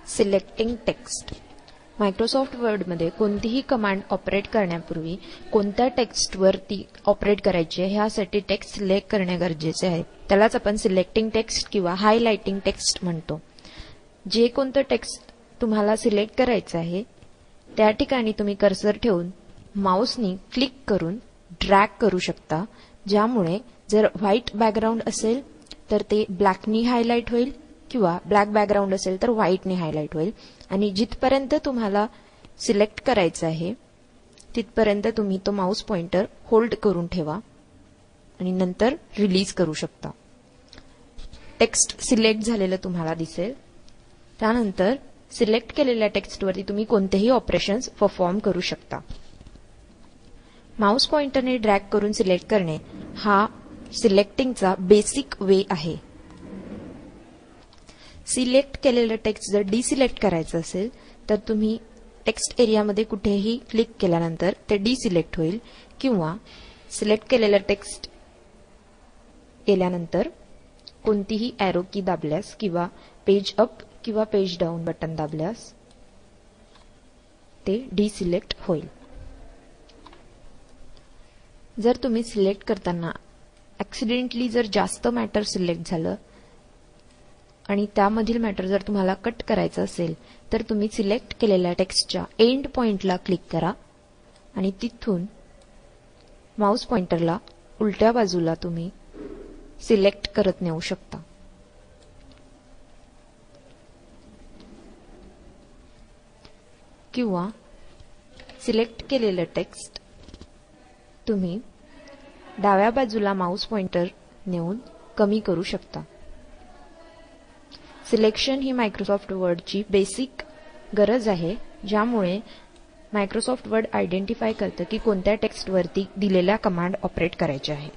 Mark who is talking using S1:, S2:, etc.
S1: Selecting text. Microsoft वर्डमध्ये कोणतीही command operate करण्यापूर्वी कोणत्या टेक्स्टवर ती ऑपरेट करायची आहे ह्यासाठी टेक्स्ट सिलेक्ट करणे गरजेचे आहे. त्यालाच आपण सिलेक्टिंग टेक्स्ट किंवा हायलाइटिंग टेक्स्ट म्हणतो. जे कोणतं टेक्स्ट तुम्हाला सिलेक्ट करायचं आहे त्या ठिकाणी तुम्ही कर्सर ठेवून माऊसनी क्लिक करून ड्रॅग करू शकता, ज्यामुळे जर व्हाईट बॅकग्राऊंड असेल तर ते ब्लॅकनी हायलाइट होईल किंवा ब्लॅक बॅकग्राऊंड असेल तर व्हाईटने हायलाइट होईल. आणि जिथपर्यंत तुम्हाला सिलेक्ट करायचं आहे तिथपर्यंत तुम्ही तो माऊस पॉइंटर होल्ड करून ठेवा आणि नंतर रिलीज करू शकता. टेक्स्ट सिलेक्ट झालेलं तुम्हाला दिसेल. त्यानंतर सिलेक्ट केलेल्या टेक्स्टवरती तुम्ही कोणतेही ऑपरेशन्स परफॉर्म करू शकता. माऊस पॉइंटरने ड्रॅग करून सिलेक्ट करणे हा सिलेक्टिंगचा बेसिक वे आहे. सिलेक्ट केलेलं टेक्स्ट जर डिसिलेक्ट करायचं असेल तर तुम्ही टेक्स्ट एरियामध्ये कुठेही क्लिक केल्यानंतर ते डिसिलेक्ट होईल, किंवा सिलेक्ट केलेलं टेक्स्ट केल्यानंतर कोणतीही एरो की दाबल्यास किंवा पेज अप किंवा पेज डाऊन बटन दाबल्यास ते डिसिलेक्ट होईल. जर तुम्ही सिलेक्ट करताना ऍक्सिडेंटली जर जास्त मॅटर सिलेक्ट झालं आणि त्यामधील मॅटर जर तुम्हाला कट करायचं असेल तर तुम्ही सिलेक्ट केलेल्या टेक्स्टच्या एंड पॉइंटला क्लिक करा आणि तिथून माऊस पॉइंटरला उलट्या बाजूला तुम्ही सिलेक्ट करत नेऊ शकता. किंवा सिलेक्ट केलेलं टेक्स्ट तुम्ही डाव्या बाजूला माऊस पॉइंटर नेऊन कमी करू शकता. सिलेक्शन ही मायक्रोसॉफ्ट वर्डची बेसिक गरज आहे, ज्यामुळे मायक्रोसॉफ्ट वर्ड आयडेंटिफाय करतं की कोणत्या टेक्स्टवरती दिलेल्या कमांड ऑपरेट करायच्या आहे.